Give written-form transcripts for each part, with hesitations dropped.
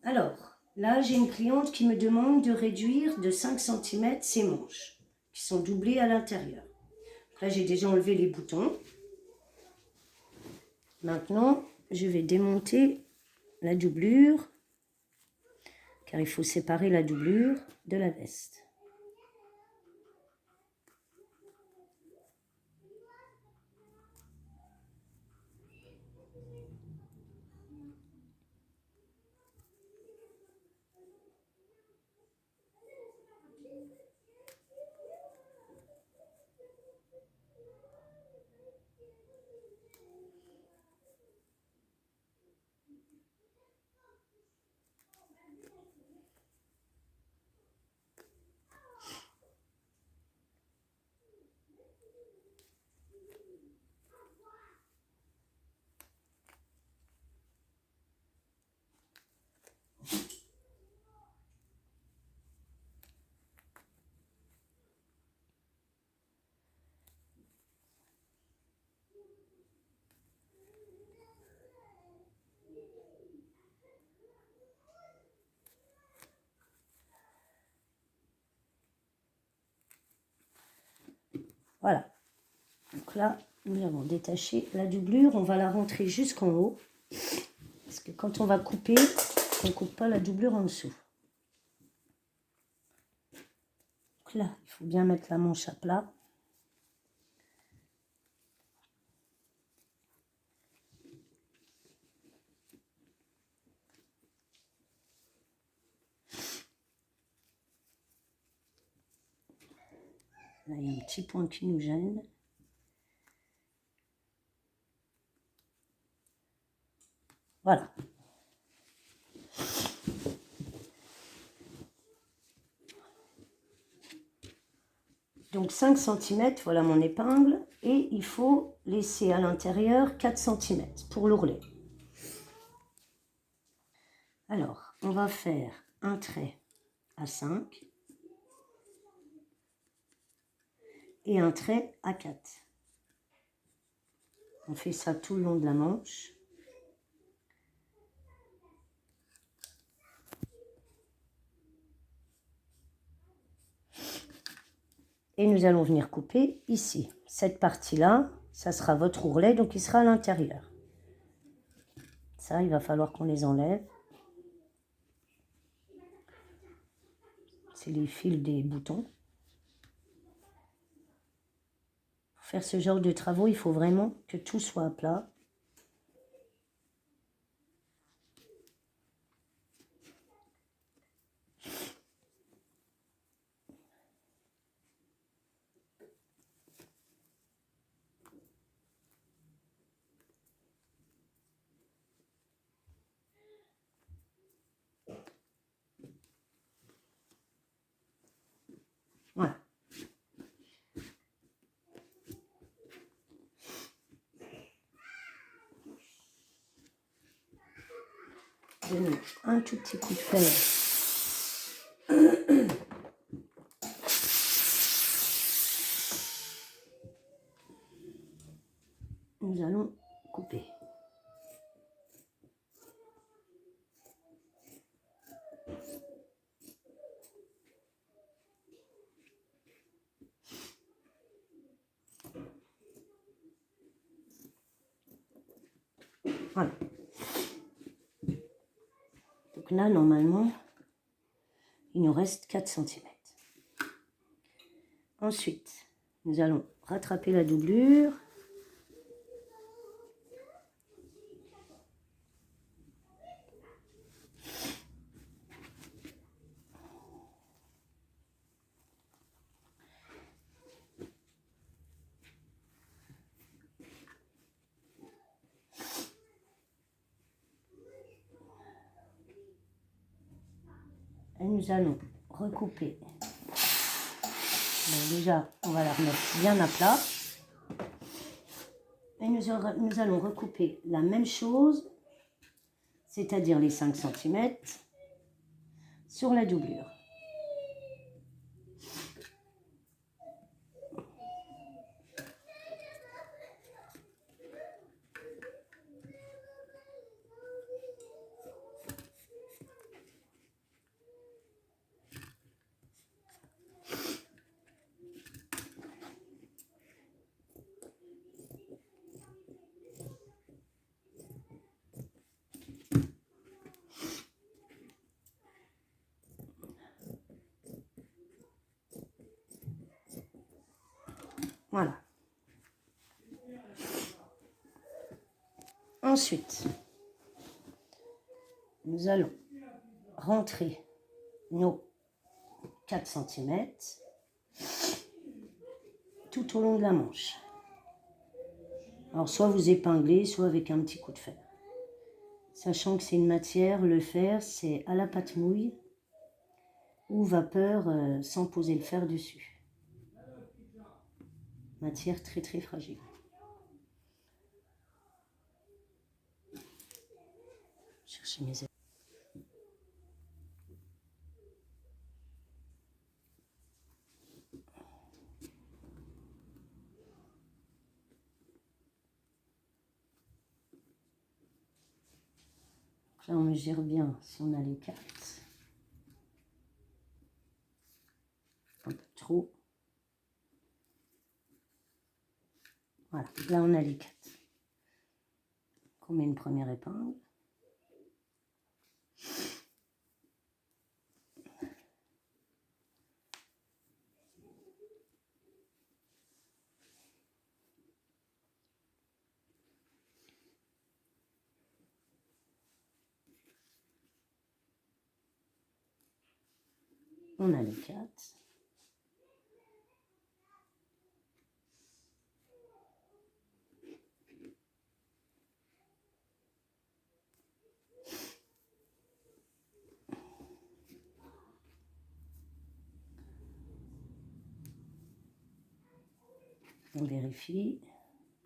Alors, là, j'ai une cliente qui me demande de réduire de 5 cm ses manches, qui sont doublées à l'intérieur. Là, j'ai déjà enlevé les boutons. Maintenant, je vais démonter la doublure, car il faut séparer la doublure de la veste. Voilà. Donc là, nous avons détaché la doublure. On va la rentrer jusqu'en haut. Parce que quand on va couper, on ne coupe pas la doublure en dessous. Donc là, il faut bien mettre la manche à plat. Là, il y a un petit point qui nous gêne. Voilà. Donc 5 cm, voilà mon épingle. Et il faut laisser à l'intérieur 4 cm pour l'ourlet. Alors, on va faire un trait à 5 et un trait à 4. On fait ça tout le long de la manche. Et nous allons venir couper ici. Cette partie-là, ça sera votre ourlet, donc il sera à l'intérieur. Ça, il va falloir qu'on les enlève. C'est les fils des boutons. Pour faire ce genre de travaux, il faut vraiment que tout soit à plat. Voilà. Donnez un tout petit coup de fer. Nous allons couper. Voilà. Donc là, normalement, il nous reste 4 cm. Ensuite, nous allons rattraper la doublure. Et nous allons recouper. Donc déjà, on va la remettre bien à plat. Et nous allons recouper la même chose, c'est-à-dire les 5 cm, sur la doublure. Voilà. Ensuite, nous allons rentrer nos 4 cm tout au long de la manche. Alors, soit vous épinglez, soit avec un petit coup de fer. Sachant que c'est une matière, le fer, c'est à la pâte mouille ou vapeur sans poser le fer dessus. Matière très très fragile. Chercher mes... Là, on mesure bien si on a les 4. Un peu trop. Voilà, là on a les 4. On met une première épingle. On a les 4. On vérifie.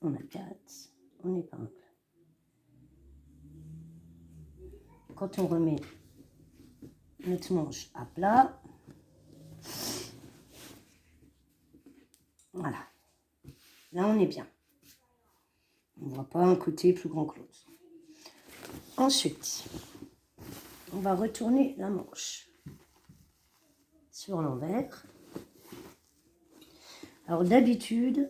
On a 4. On épingle. Quand on remet notre manche à plat, voilà. Là, on est bien. On ne voit pas un côté plus grand que l'autre. Ensuite, on va retourner la manche sur l'envers. Alors d'habitude,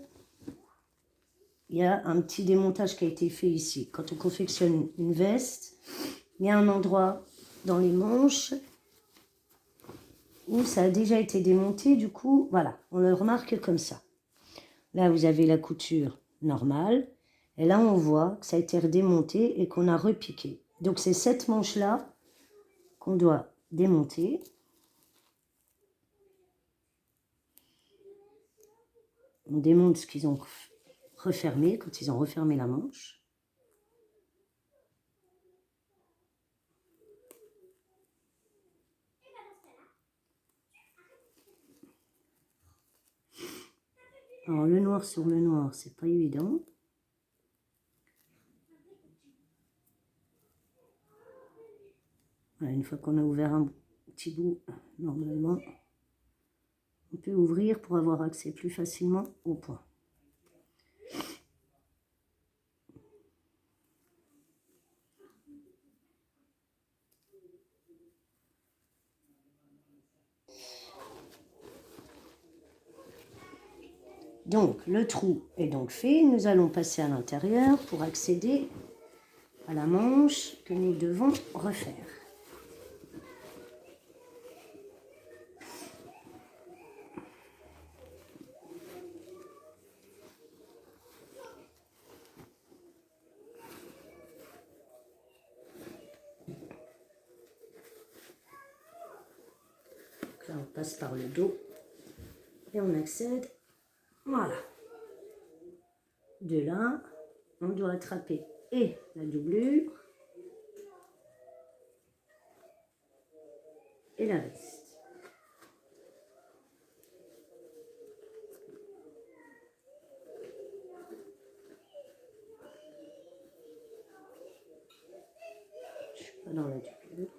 il y a un petit démontage qui a été fait ici. Quand on confectionne une veste, il y a un endroit dans les manches où ça a déjà été démonté. Du coup, voilà, on le remarque comme ça. Là, vous avez la couture normale. Et là, on voit que ça a été redémonté et qu'on a repiqué. Donc, c'est cette manche-là qu'on doit démonter. On démonte ce qu'ils ont refermé, quand ils ont refermé la manche. Alors, le noir sur le noir, c'est pas évident. Voilà, une fois qu'on a ouvert un petit bout, normalement, on peut ouvrir pour avoir accès plus facilement au point. Donc, le trou est donc fait. Nous allons passer à l'intérieur pour accéder à la manche que nous devons refaire. Donc là, on passe par le dos et on accède. Voilà. De là, on doit attraper et la doublure et la veste. Je suis pas dans la doublure.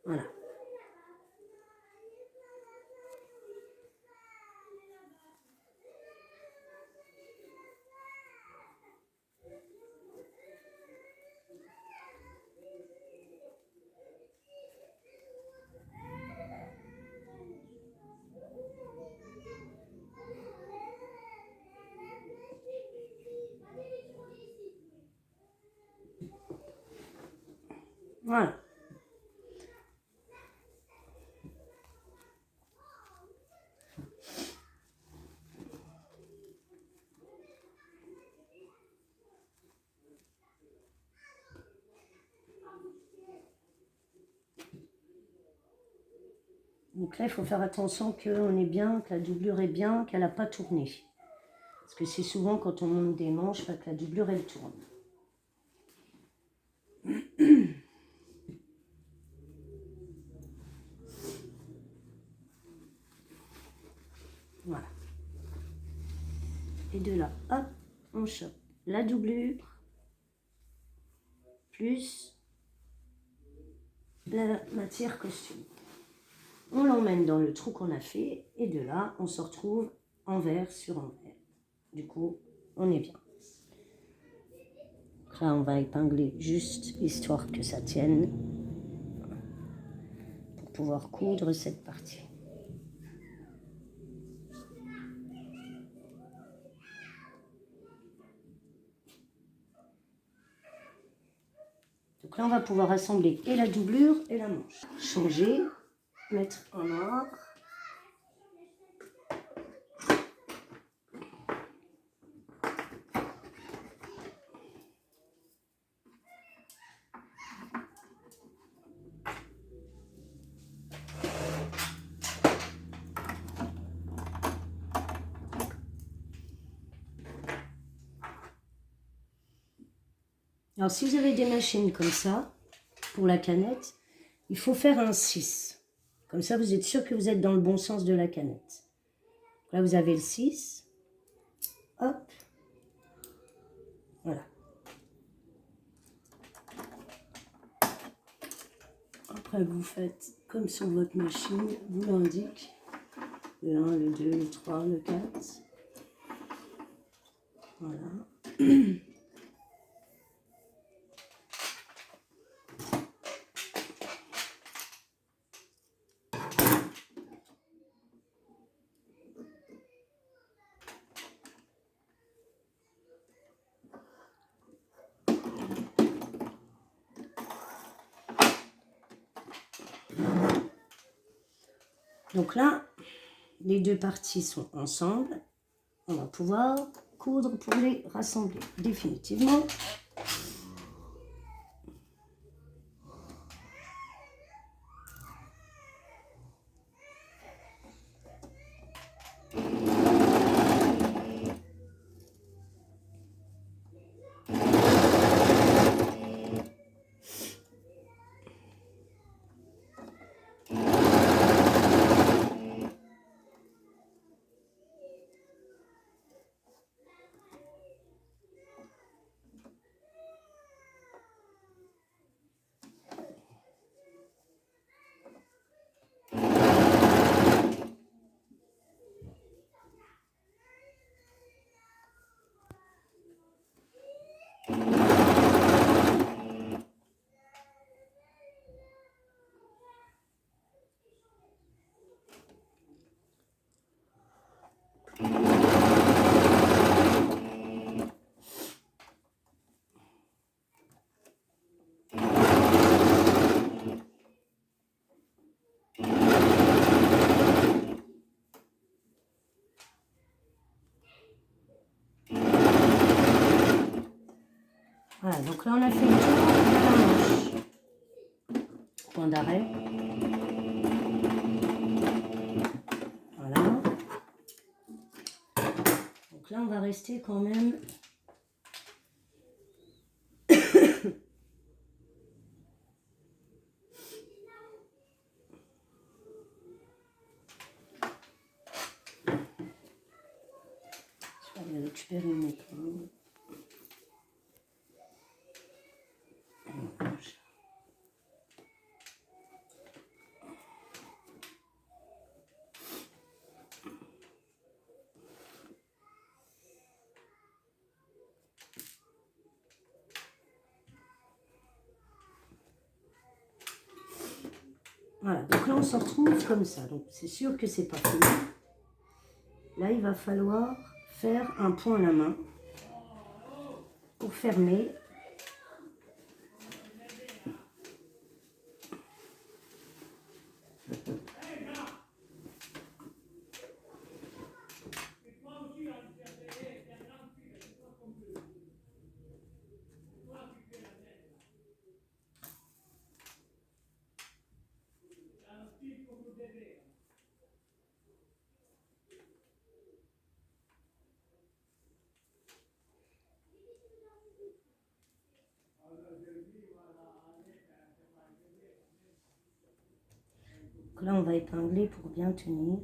Voilà. Voilà. Donc là, il faut faire attention qu'on est bien, que la doublure est bien, qu'elle n'a pas tourné. Parce que c'est souvent quand on monte des manches, que la doublure, elle tourne. Voilà. Et de là, hop, on chope la doublure, plus la matière costume. On l'emmène dans le trou qu'on a fait, et de là, on se retrouve envers sur envers. Du coup, on est bien. Là, on va épingler juste histoire que ça tienne pour pouvoir coudre cette partie. Donc là, on va pouvoir assembler et la doublure et la manche. Changer, mettre en ordre. Alors, si vous avez des machines comme ça, pour la canette, il faut faire un 6. Comme ça, vous êtes sûr que vous êtes dans le bon sens de la canette. Là, vous avez le 6. Hop. Voilà. Après, vous faites comme sur votre machine, vous l'indique. Le 1, le 2, le 3, le 4. Voilà. Donc là, les deux parties sont ensemble. On va pouvoir coudre pour les rassembler définitivement. Voilà, donc là on a fait le tour de la manche. Point d'arrêt. Voilà. Donc là on va rester quand même. Je vais aller récupérer une épingle. Voilà, donc là on se retrouve comme ça. Donc c'est sûr que c'est pas fini. Là il va falloir faire un point à la main pour fermer. Donc là, on va épingler pour bien tenir.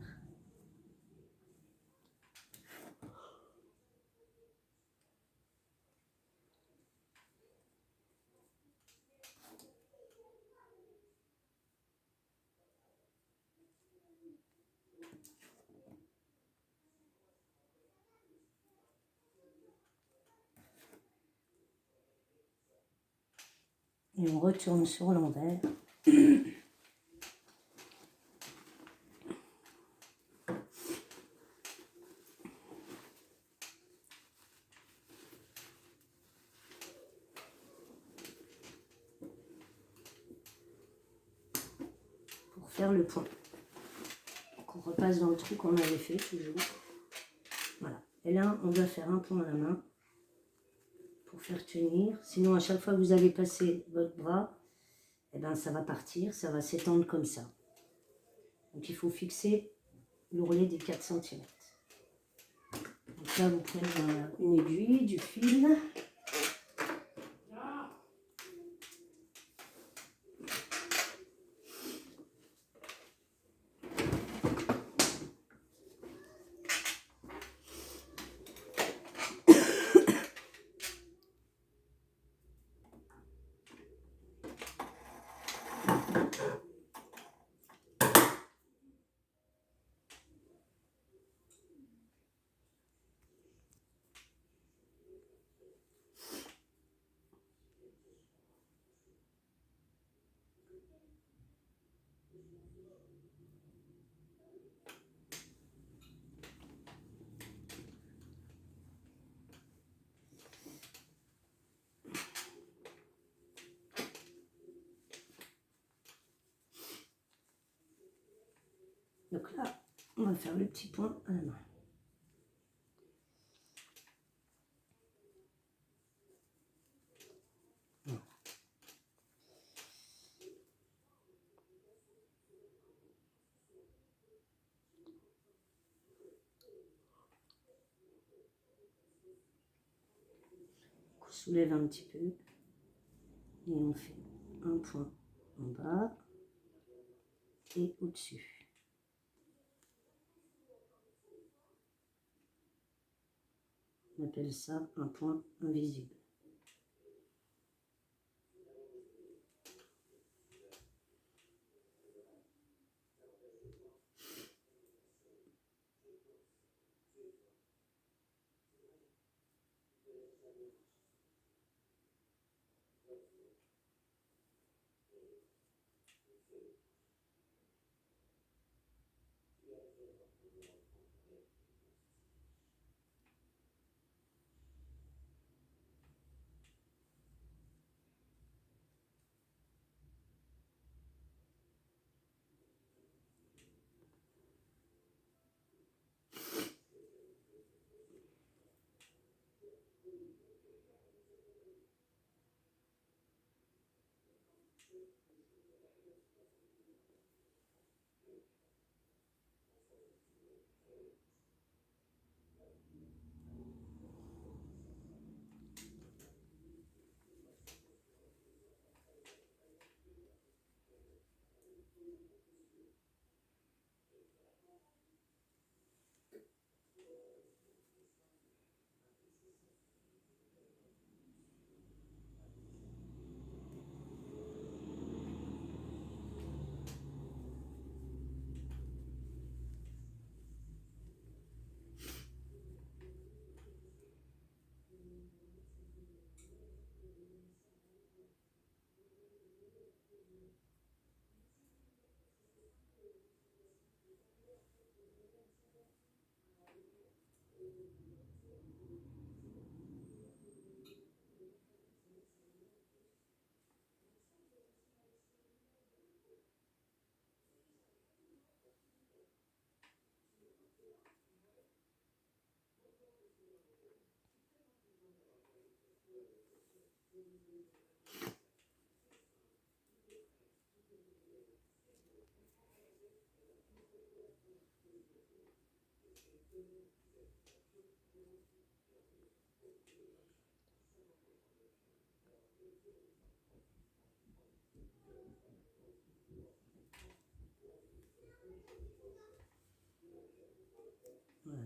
Et on retourne sur l'envers. Pour faire le point. Donc on repasse dans le trou qu'on avait fait toujours. Voilà. Et là, on doit faire un point à la main pour faire tenir. Sinon, à chaque fois que vous allez passer votre bras, eh ben, ça va partir, ça va s'étendre comme ça. Donc il faut fixer l'ourlet des 4 cm. Donc là, vous prenez une aiguille, du fil. Donc là, on va faire le petit point à la main. Voilà. On soulève un petit peu et on fait un point en bas et au-dessus. On appelle ça un point invisible.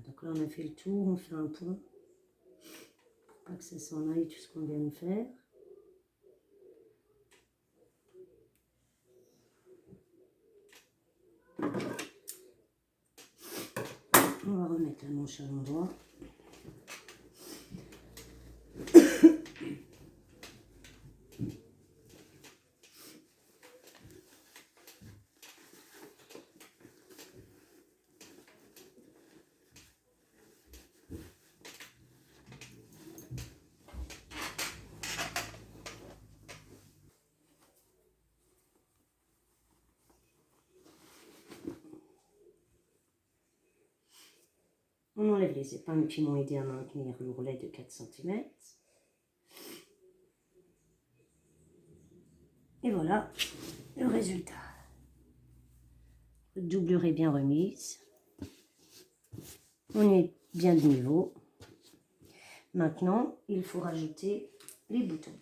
Donc là, on a fait le tour, on fait un pont. Pour pas que ça s'en aille, tout ce qu'on vient de faire. On va remettre la manche à l'endroit. On enlève les épingles qui m'ont aidé à maintenir l'ourlet de 4 cm. Et voilà le résultat. Votre doublure est bien remise. On est bien de niveau. Maintenant, il faut rajouter les boutons.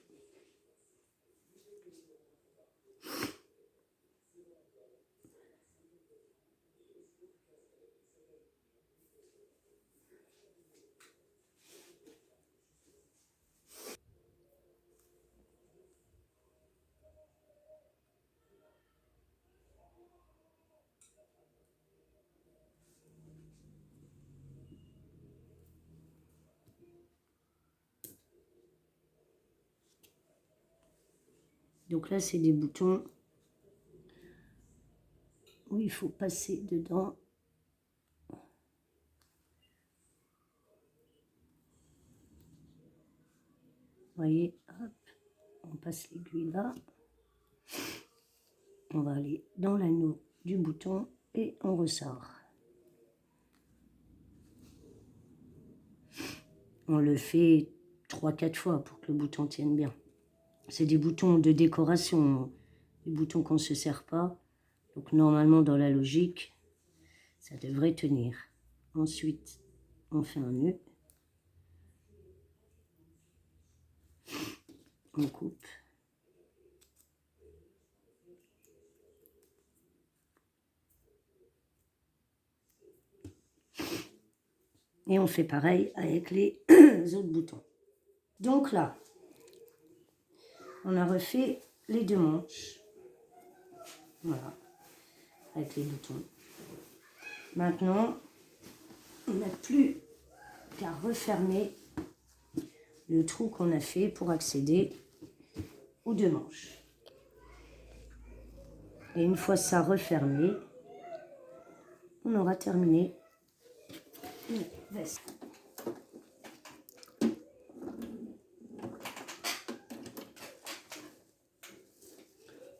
Donc là, c'est des boutons où il faut passer dedans. Vous voyez, hop, on passe l'aiguille là. On va aller dans l'anneau du bouton et on ressort. On le fait 3-4 fois pour que le bouton tienne bien. C'est des boutons de décoration, des boutons qu'on ne se sert pas. Donc normalement, dans la logique, ça devrait tenir. Ensuite, on fait un nœud. On coupe. Et on fait pareil avec les autres boutons. Donc là, on a refait les 2 manches. Voilà, avec les boutons. Maintenant, on n'a plus qu'à refermer le trou qu'on a fait pour accéder aux 2 manches. Et une fois ça refermé, on aura terminé une veste.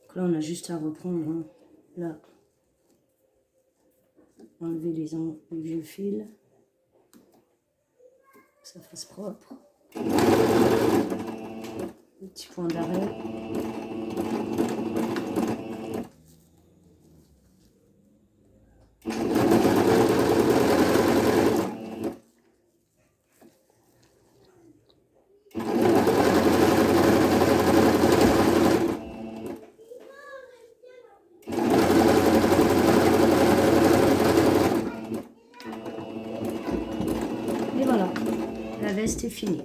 Donc là, on a juste à reprendre, hein, là, enlever les vieux fils, que ça fasse propre. Le petit point d'arrêt. Et voilà, la veste est finie.